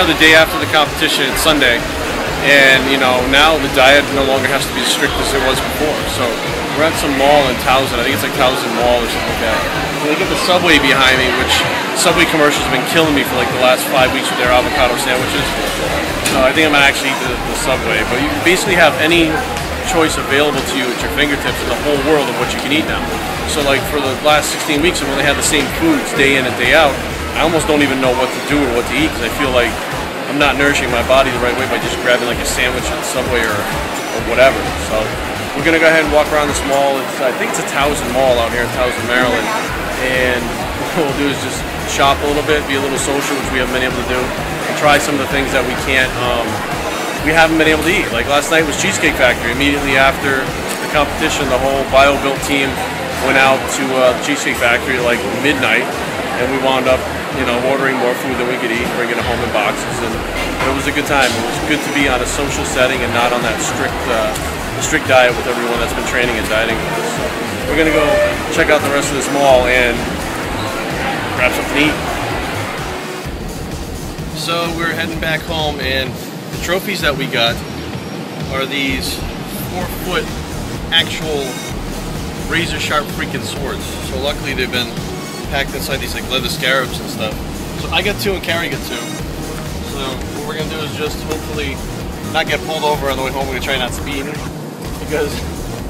are the day after the competition. It's Sunday, and you know, now the diet no longer has to be as strict as it was before. So we're at some mall in Towson. I think it's like Towson Mall or something like that. And they get the Subway behind me, which Subway commercials have been killing me for like the last 5 weeks with their avocado sandwiches. I think I'm gonna actually eat the Subway. But you basically have any choice available to you at your fingertips in the whole world of what you can eat now. So like for the last 16 weeks, I've only had the same foods day in and day out. I almost don't even know what to do or what to eat because I feel like I'm not nourishing my body the right way by just grabbing like a sandwich at Subway or whatever. So we're gonna go ahead and walk around this mall. I think it's a Towson Mall out here in Towson, Maryland. And what we'll do is just shop a little bit, be a little social, which we haven't been able to do, and try some of the things that we haven't been able to eat. Like last night was Cheesecake Factory. Immediately after the competition, the whole BioBuilt team went out to the Cheesecake Factory at like midnight, and we wound up, you know, ordering more food than we could eat, bringing it home in boxes, and it was a good time. It was good to be on a social setting and not on that strict diet with everyone that's been training and dieting with us. So we're gonna go check out the rest of this mall and grab something to eat. So we're heading back home, and the trophies that we got are these 4-foot actual razor sharp freaking swords. So luckily they've been packed inside these like leather scarabs and stuff. So I got 2 and Carrie got 2. So what we're gonna do is just hopefully not get pulled over on the way home. We're gonna try not to speed because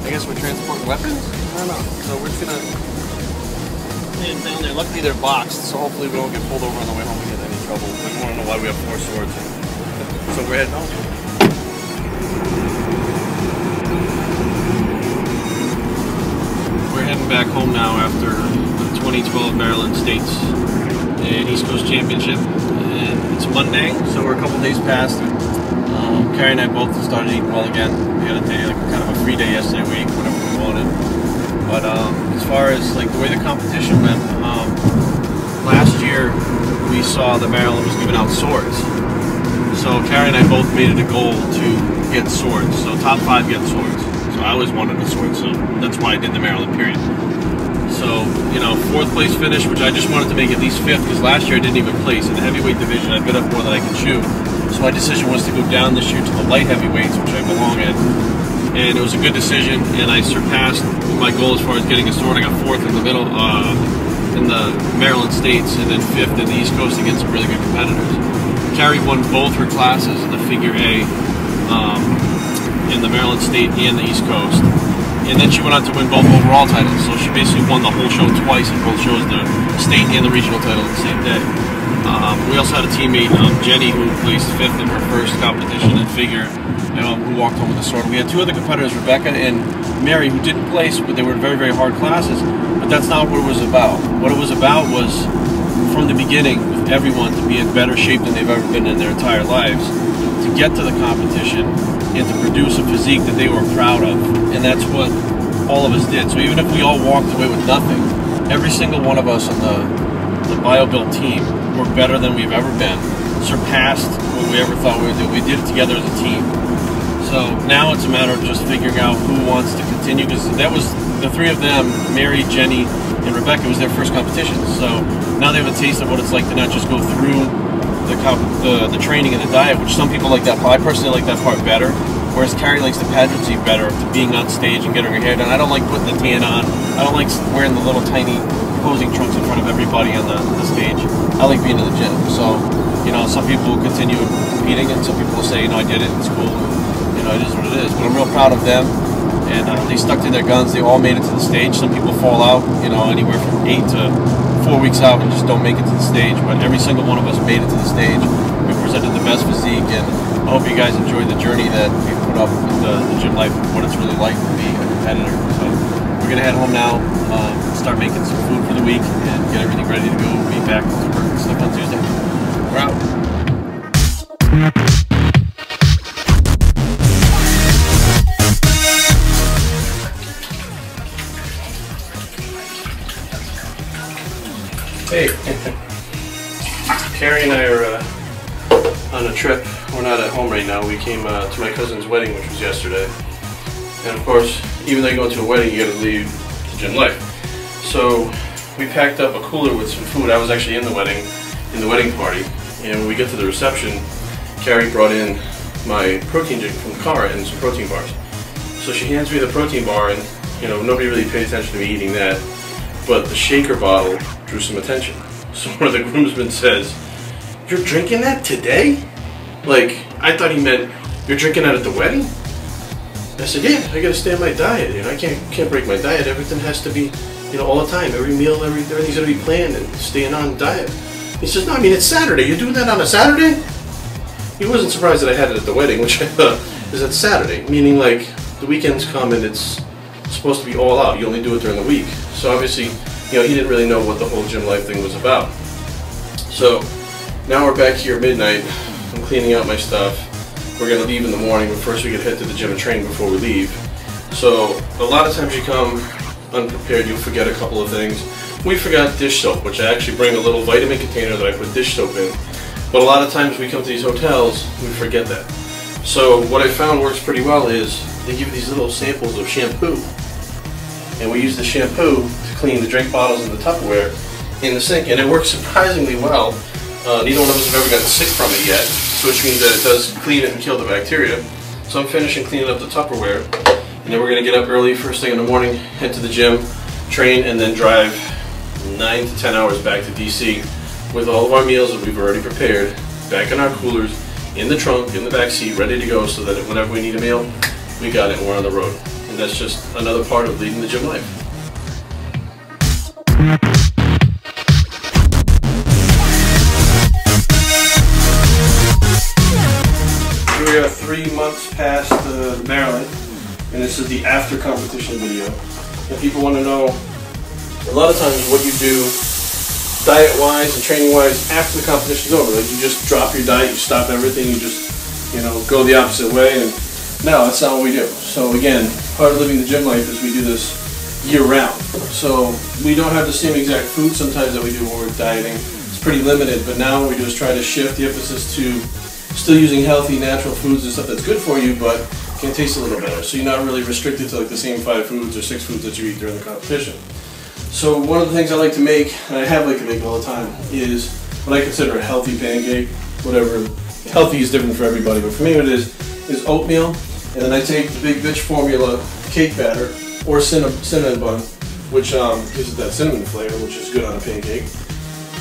I guess we're transporting weapons? I don't know. So we're just gonna lay it down there. Luckily they're boxed, so hopefully we don't get pulled over on the way home and get any trouble. We wanna know why we have 4 swords. So we're heading home. We're heading back home now after the 2012 Maryland States and East Coast Championship. And it's Monday, so we're a couple days past it. Carrie and I both started eating well again. We had a day, like kind of a free day yesterday. We ate whatever we wanted. But as far as like the way the competition went, last year we saw that Maryland was giving out swords. So Carrie and I both made it a goal to get swords. So top 5 get swords. So I always wanted a sword, so that's why I did the Maryland period. So, you know, 4th place finish, which I just wanted to make at least 5th, because last year I didn't even place. In the heavyweight division, I bit up more than I could chew. So my decision was to go down this year to the light heavyweights, which I belong in. And it was a good decision, and I surpassed my goal as far as getting a sword. I got 4th in the middle, in the Maryland States, and then 5th in the East Coast against some really good competitors. Carrie won both her classes in the figure A, in the Maryland State and the East Coast. And then she went on to win both overall titles. So she basically won the whole show twice in both shows, the state and the regional title the same day. We also had a teammate, Jenny, who placed 5th in her first competition in figure, who walked home with a sword. We had 2 other competitors, Rebecca and Mary, who didn't place, but they were very, very hard classes. But that's not what it was about. What it was about was, from the beginning, with everyone to be in better shape than they've ever been in their entire lives, to get to the competition and to produce a physique that they were proud of. And that's what all of us did. So even if we all walked away with nothing, every single one of us on the BioBuilt team were better than we've ever been, surpassed what we ever thought we would do. We did it together as a team. So now it's a matter of just figuring out who wants to continue, because that was the 3 of them, Mary, Jenny, and Rebecca, was their first competition. So now they have a taste of what it's like to not just go through the training and the diet, which some people like that part. I personally like that part better, whereas Carrie likes the pageantry better, to being on stage and getting her hair done. I don't like putting the tan on. I don't like wearing the little tiny posing trunks in front of everybody on the stage. I like being in the gym. So, you know, some people will continue competing, and some people will say, you know, I did it, it's cool. You know, it is what it is. But I'm real proud of them, and they stuck to their guns. They all made it to the stage. Some people fall out, you know, anywhere from 8 to 4 weeks out and just don't make it to the stage. But every single one of us made it to the stage. We presented the best physique, and I hope you guys enjoyed the journey that we put up with the gym life, what it's really like to be a competitor. So we're gonna head home now, start making some food for the week, and get everything ready to go. We'll be back to work and stuff on Tuesday. We're out. Hey, Carrie and I are on a trip. We're not at home right now. We came to my cousin's wedding, which was yesterday. And of course, even though you go to a wedding, you gotta leave the gym life. So we packed up a cooler with some food. I was actually in the wedding party, And when we get to the reception, Carrie brought in my protein drink from the car and some protein bars. So she hands me the protein bar, and you know, nobody really paid attention to me eating that, but the shaker bottle drew some attention. So one of the groomsmen says, "You're drinking that today?" Like, I thought he meant, "You're drinking that at the wedding?" I said, "Yeah, I gotta stay on my diet. You know, I can't break my diet. Everything has to be, you know, all the time. Every meal, everything's gotta be planned and staying on diet." He says, "No, I mean, it's Saturday. You're doing that on a Saturday?" He wasn't surprised that I had it at the wedding, which I thought is that Saturday, meaning like the weekends come and it's supposed to be all out. You only do it during the week. So obviously, you know, he didn't really know what the whole gym life thing was about. So now we're back here at midnight. I'm cleaning out my stuff. We're gonna leave in the morning, but first we gotta head to the gym and train before we leave. So a lot of times you come unprepared, you'll forget a couple of things. We forgot dish soap, which I actually bring a little vitamin container that I put dish soap in. But a lot of times we come to these hotels, we forget that. So what I found works pretty well is they give you these little samples of shampoo. And we use the shampoo to clean the drink bottles and the Tupperware in the sink. And it works surprisingly well. Neither one of us have ever gotten sick from it yet, which means that it does clean it and kill the bacteria. So I'm finishing cleaning up the Tupperware. And then we're going to get up early first thing in the morning, head to the gym, train, and then drive 9 to 10 hours back to DC with all of our meals that we've already prepared, back in our coolers, in the trunk, in the back seat, ready to go, so that whenever we need a meal, we got it and we're on the road. And that's just another part of leading the gym life. We are 3 months past Maryland, and this is the after competition video. And people want to know, a lot of times, what you do diet-wise and training-wise after the competition's over. Like, you just drop your diet, you stop everything, you just, you know, go the opposite way. And no, that's not what we do. So again, part of living the gym life is we do this year-round. So we don't have the same exact food sometimes that we do when we're dieting. It's pretty limited, but now what we do is try to shift the emphasis to still using healthy, natural foods and stuff that's good for you, but can taste a little better. So you're not really restricted to like the same 5 foods or 6 foods that you eat during the competition. So one of the things I like to make, and I have liked to make all the time, is what I consider a healthy pancake. Whatever, healthy is different for everybody, but for me what it is oatmeal, and then I take the Big Bitch formula cake batter, or cinnamon bun, which gives it that cinnamon flavor, which is good on a pancake.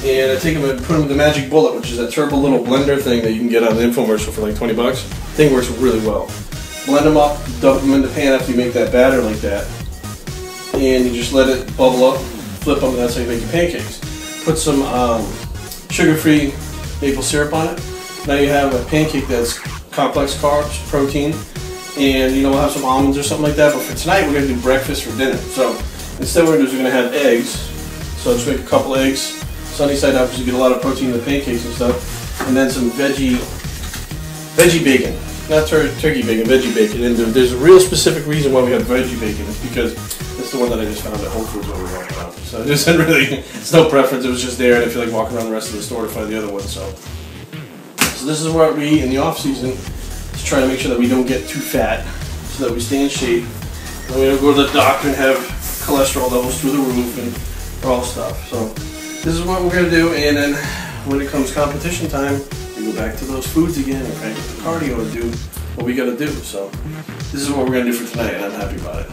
And I take them and put them in the Magic Bullet, which is that turbo little blender thing that you can get on the infomercial for like 20 bucks. Thing works really well. Blend them up, dump them in the pan after you make that batter like that. And you just let it bubble up, flip them, and that's how you make your pancakes. Put some sugar-free maple syrup on it. Now you have a pancake that's complex carbs, protein, and you know, we'll have some almonds or something like that. But for tonight, we're going to do breakfast for dinner. So instead, what we're going to do is we're going to have eggs. So just make a couple eggs, sunny side up, because you get a lot of protein in the pancakes and stuff, and then some veggie bacon. Not turkey bacon, veggie bacon. And there's a real specific reason why we have veggie bacon. It's because it's the one that I just found at Whole Foods when we were walking around. So it isn't really, it's no preference, it was just there, and I feel like walking around the rest of the store to find the other one. So this is what we eat in the off season to try to make sure that we don't get too fat, so that we stay in shape. And we don't go to the doctor and have cholesterol levels through the roof and all stuff. So this is what we're going to do, and then when it comes competition time, we go back to those foods again and crank up the cardio and do what we got to do. So this is what we're going to do for tonight, and I'm happy about it.